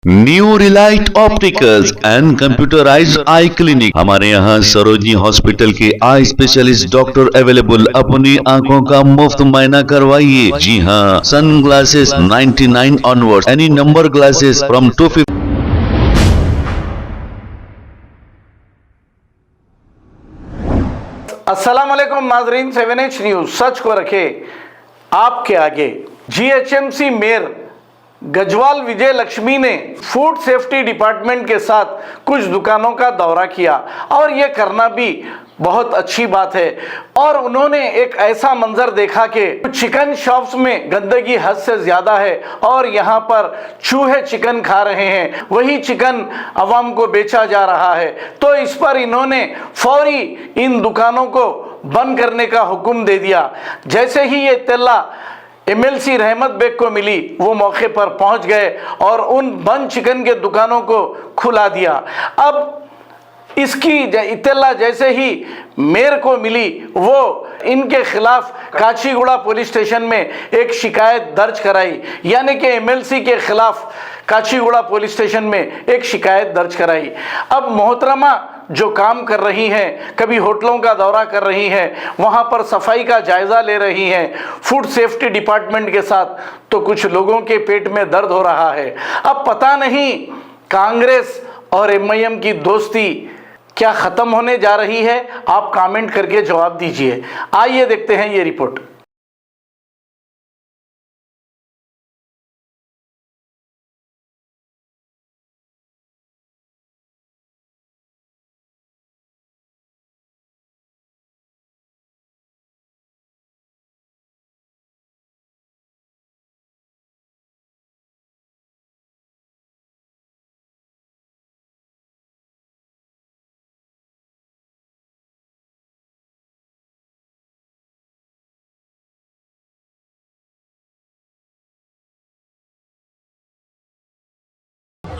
New Relight opticals and computerised I clinic. हमारे यहाँ Sarojini hospital के आई स्पेशलिस्ट डॉक्टर अवेलेबल। अपनी आंखों का मुफ्त मायना करवाइए। जी हाँ, sun glasses 99 onward, any number glasses from 250। अस्सलाम वालेकुम नाजरीन, 7H न्यूज सच को रखे आपके आगे। जीएचएमसी मेयर गजवाल विजय लक्ष्मी ने फूड सेफ्टी डिपार्टमेंट के साथ कुछ दुकानों का दौरा किया और ये करना भी बहुत अच्छी बात है। और उन्होंने एक ऐसा मंजर देखा कि चिकन शॉप्स में गंदगी हद से ज्यादा है और यहाँ पर चूहे चिकन खा रहे हैं, वही चिकन अवाम को बेचा जा रहा है। तो इस पर इन्होंने फौरी इन दुकानों को बंद करने का हुक्म दे दिया। जैसे ही ये इत्तला एमएलसी रहमत बेग को मिली, वो मौके पर पहुंच गए और उन बंद चिकन के दुकानों को खुला दिया। अब इसकी इत्तला जैसे ही मेयर को मिली, वो इनके खिलाफ काचीगुड़ा पुलिस स्टेशन में एक शिकायत दर्ज कराई, यानी कि एमएलसी के खिलाफ काचीगुड़ा पुलिस स्टेशन में एक शिकायत दर्ज कराई। अब मोहतरमा जो काम कर रही हैं, कभी होटलों का दौरा कर रही हैं, वहाँ पर सफाई का जायज़ा ले रही हैं फूड सेफ्टी डिपार्टमेंट के साथ, तो कुछ लोगों के पेट में दर्द हो रहा है। अब पता नहीं कांग्रेस और एमआईएम की दोस्ती क्या ख़त्म होने जा रही है। आप कमेंट करके जवाब दीजिए। आइए देखते हैं ये रिपोर्ट।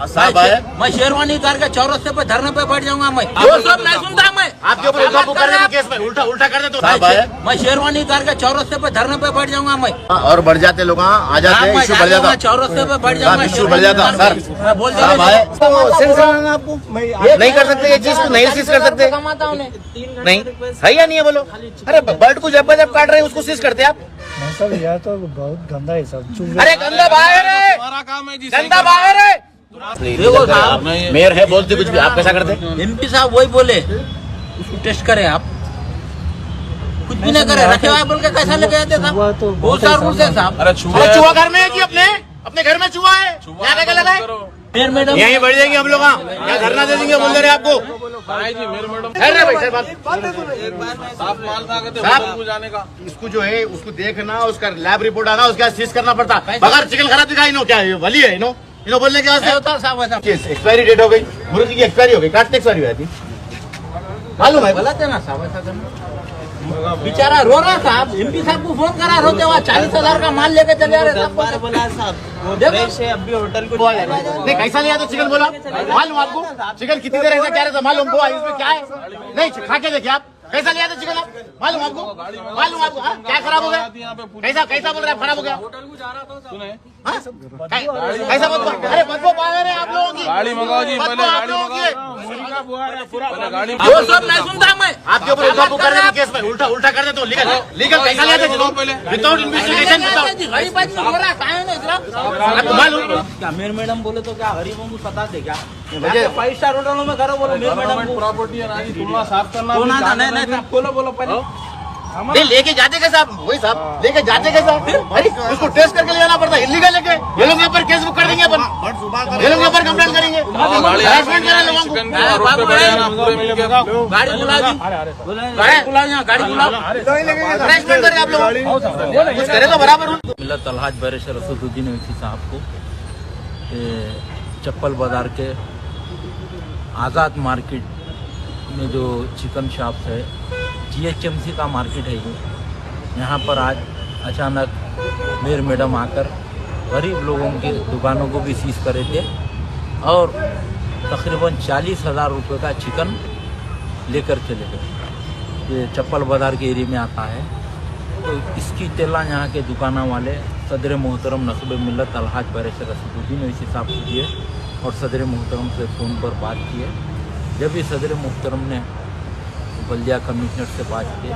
साहब आए, मैं शेरवानी करके चौरस्ते पे धरने पे बैठ जाऊंगा। मैं वो सब नहीं सुनता। मैं आपके ऊपर उल्टा कर रहे हैं केस में, उल्टा कर दे तो साहब आए, मैं शेरवानी करके चौरस्ते पे धरने पे बैठ जाऊंगा। मैं और बढ़ जाते लोग आ जाते हैं, इशू बढ़ जाता, चौरस्ते पे बैठ जाऊंगा, इशू बढ़ जाता। सर बोल साहब आए, आपको नहीं कर सकते ये चीज को, नहीं सीज कर सकते, नहीं है या नहीं है बोलो। अरे बर्ड को जब काट रहे हैं उसको सीज करते आप। सर यह तो बहुत गंदा है सब। अरे गंदा बाहर है, गंदा बाहर है। मेयर है, बोलते कुछ भी, आप कैसा करते? एमपी साहब वही बोले उसको टेस्ट करें, आप कुछ भी नहीं करे, रखे हुआ बोल के कैसा लेके आते साहब। बहुत सारा रूल्स है साहब। अरे चूहा घर में है कि अपने घर में चूहा है, यहाँ क्या लगा है? मैडम यहीं बढ़ जाएंगे हम लोग, यहाँ धरना दे देंगे, बोल रहे आपको। इसको जो है उसको देखना, उसका लैब रिपोर्ट आना, उसके बाद सीज करना पड़ता। बगैर चिकन खराब दिखाई नो, क्या है वली है इनो बोलने के वास्ते होता साहब। एक्सपायरी डेट हो गई, मुर्गी की एक्सपायरी हो गई, काटने एक्सपायरी हुई थी, मालूम है? गलत है ना साहब, ऐसा बेचारा रो रहा साहब। एमपी साहब को फोन करा, रोते हुआ 40,000 का माल लेके चले आ रहे साहब। अभी होटल को नहीं कैसा लिया तो चिकन बोला, मालूम आपको? चिकन कितनी देर ऐसा क्या रहता मालूम को? इसमें क्या है? नहीं खा के देखिए आप कैसा लिया था चिकन, आप मालूम आपको? मालूम आपको क्या खराब हो गया? कैसा बोल रहे हैं खराब हो गया? कैसा बदबू? अरे बदबू बाहर है आप लोगों की, गाड़ी मंगाओ जी, पहले गाड़ी मंगाओ। वो सब नहीं सुनता। मैं आपके ऊपर उल्टा कर रहे हैं केस में, उल्टा कर दे तो लीगल कैसा लिया था विदाउट इन्वेस्टिगेशन? मेयर मैडम बोले तो क्या गरीबों को पता थे क्या? 5 स्टार होटलों में करो, बोलो मेयर मैडम प्रॉपर्टी साफ करना। नहीं बोलो पहले नहीं लेके जाते कैसे आप? वही साहब लेके जाते कैसे? अरे उसको टेस्ट करके ले जाना पड़ता है, इलीगल लेके। ये लोग यहाँ पर केस बुक कर देंगे अपन, ये लोग यहाँ पर कंप्लेंट करेंगे, हरासमेंट कर रहे हैं लोगों को। गाड़ी बुलाओ, गाड़ी बुलाओ, हरासमेंट करें आप लोग, कुछ करे तो बराबर। मिलत अलहाज बैरिस्टर असदुद्दीन ओवैसी साहब को चप्पल बाजार के आज़ाद मार्केट में जो चिकन शॉप्स है, जीएचएमसी का मार्केट है ये, यहाँ पर आज अचानक मेयर मैडम आकर गरीब लोगों के दुकानों को भी सीज करे थे और तकरीबन 40,000 रुपये का चिकन लेकर चले गए। ये चप्पल बाजार के एरिया में आता है तो इसकी तेला यहाँ के दुकाना वाले सदर मोहतरम नस्ब मिल्लत अलहाज बैरिस्टर रसीदुद्दीन इसी साहब से दिए और सदर मोहतरम से फ़ोन पर बात किए। जब भी सदर मोहतरम ने बल्दिया कमिश्नर से बात की,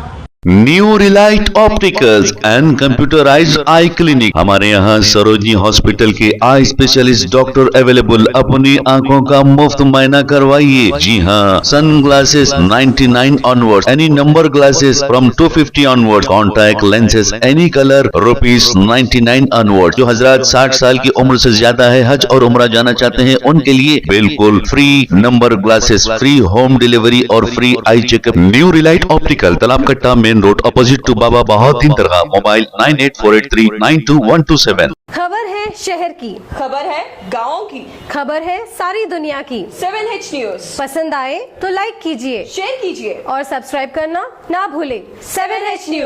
new Relight opticals and computerised I clinic. हमारे यहाँ सरोजनी हॉस्पिटल के आई स्पेशलिस्ट डॉक्टर अवेलेबल। अपनी आंखों का मुफ्त मायना करवाइए। जी हाँ, sun glasses 99 onward, any number glasses from 250 onward, contact lenses any colour ₹99 onward. जो हजरात 60 साल की उम्र से ज्यादा है, हज और उम्रा जाना चाहते हैं, उनके लिए बिल्कुल free number glasses, free home delivery और free eye checkup. New relight optical, Talab Katta, main road, opposite to Baba Bahauddin dargah. Mobile 9848392127। खबर है शहर की, खबर है गाँव की, खबर है सारी दुनिया की। 7H न्यूज पसंद आए तो लाइक कीजिए, शेयर कीजिए और सब्सक्राइब करना ना भूले। 7H news.